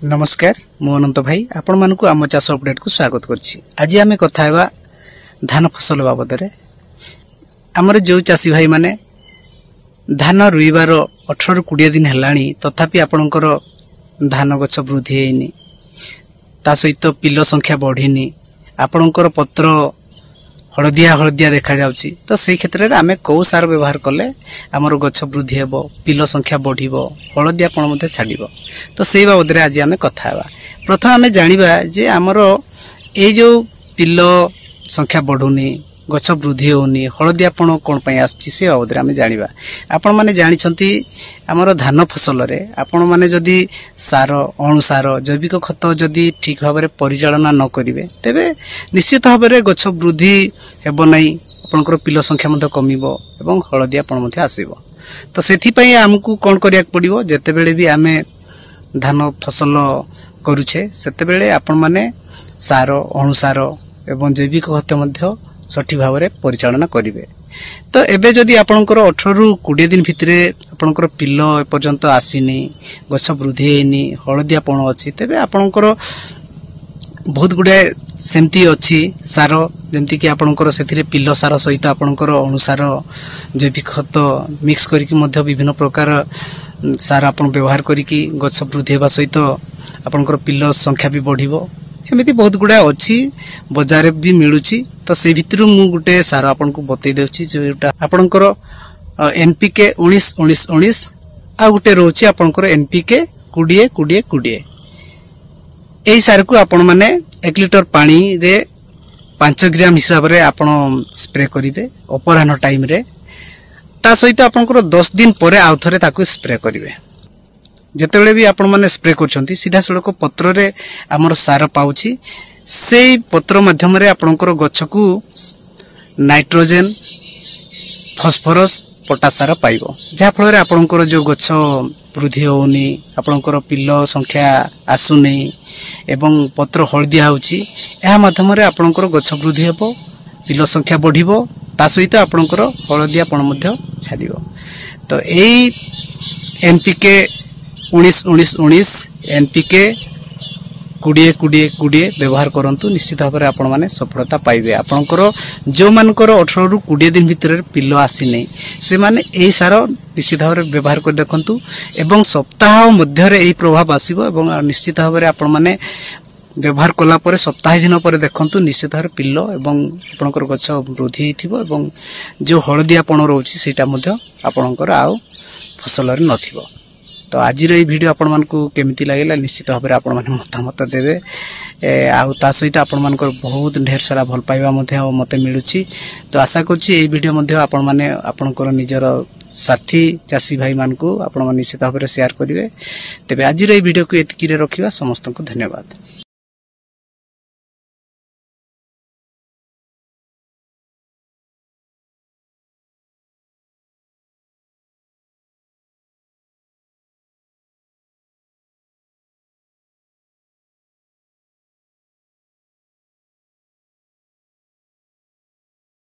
नमस्कार मु अनंत भाई आपण मानकु आम चाष अपडेट को स्वागत करछि। आज आमे कथा हेबा धान फसल बाबद रे। हमर जो चासी भाई माने धान रुइबार 18 रु 20 दिन हेलाणी तथापि आपणकर धान गछ वृद्धि हेनी, ता सहित पिलो संख्या बढ़िनी, आपणकर पत्र हलदिया हलदिया देखा जाउची। तो से क्षेत्र में आमे कौ सार व्यवहार कले आमर गछ वृद्धि हेबो, पिलो संख्या बढ़िबो, हलदियापण मध्ये छाडिबो। तो से बाबद रे आज आमे कथा हेबा। प्रथम आमे जानिबा जे आमर ए जो पिलो संख्या बढ़ुनी, गछ वृद्धि होनी, हलदियापण कोन पय आछि से बाबद रे आमे जानिबा। आपण माने जानि छंती आमर धान फसल रे आपण माने जदी सार अनुसार जैविक खत जदी ठीक भाव रे परिचालना न करिवे तेबे निश्चित भाव रे गछ वृद्धि हेबो नै, आपनकर पिलो संख्या मध्ये कमिबो एवं हलदियापण मध्ये आसीबो। तो सेथि पय हमकु कोन करिया पड़िबो, जेते बेले भी आमे धान फसल करूछे सेते बेले आपण माने सार अनुसार एवं जैविक खत मध्ये सठी भाव रे परिचालना करिवे। तो एबे जदि आपनकर 18 रु 20 दिन भितरे आपनकर पिलो पर्यंत आसीनी, गछ वृद्धि हेनी, हलदियापण अछि, तेबे आपनकर बहुत गुडे सेमती अछि सार, जेमति कि आपनकर सेथिरे पिलो सार सहित आपनकर अनुसार जैविक खत मिक्स करिकि मध्ये विभिन्न प्रकार सार आपन व्यवहार करिकि गछ वृद्धि हेबा सहित आपनकर पिलो संख्या भी बढ़िबो। एमिति बहुत गुडा अछि, बाजार भी मिलुची। तो से भितरु मु गुटे सार आपन को बतै देउची जेटा आपनकर एनपीके 19-19-19 आ गुटे रोची आपनकर एनपीके 20-20-20। एई सार को आपण माने 1 लिटर पानी रे 5 ग्राम हिसाब रे आपण स्प्रे करिवे अपराह्न टाइम रे। ता सहित आपनकर 10 दिन परे आउ थरे ताकू स्प्रे करिवे। जेतेबेले भी आपण माने स्प्रे करछंती सीधा सड़क पत्र रे हमर सार पाउची, से पत्र माध्यम रे आपनकर गछ को नाइट्रोजन, फास्फोरस, पोटास सार पाइबो, जा फल रे आपनकर जो गछ वृद्धि होनी, आपनकर पिलो संख्या आसुनी एवं पत्र हलदिया होउची। एहा माध्यम रे आपनकर गछ वृद्धि हेबो, पिलो संख्या बढ़िबो, ता सहित आपनकर हलदियापण मध्ये छाडिबो। तो एई एनपीके 19-19-19 एनपीके 20-20-20 व्यवहार करंतु, निश्चित भाव में आपण माने सफलता पाइबे। आपनकर जो मानकर 18 रु 20 दिन भितर पिलो आसी नै से माने एई सार निश्चित भाव में व्यवहार कर देखंतु एवं सप्ताह मध्य रे एई प्रभाव आसीबो एवं निश्चित भाव में आपण माने व्यवहार कला परे सप्ताह दिन पर देखंतु निश्चित भाव पिलो एवं आपनकर गछ वृद्धि थिबो एवं जो हलदियापण रहउची सेटा मध्ये आपनकर आ फसल रे नथिबो। तो आज ये वीडियो आपण मानकु केमिति लागेला निश्चित भाव में आपण माने मतामत देबे। आ ता सहित आपण मानकर बहुत ढेर सारा भल पाइबा मध्ये मते मिलुची। तो आशा करछि ए वीडियो मध्ये आपण माने आपनकर निजर साथी चासी भाई मानकु आपण माने निश्चित भाव में शेयर करिवे। तबे आज ये वीडियो को एतकी रे रखिबा। समस्त को धन्यवाद।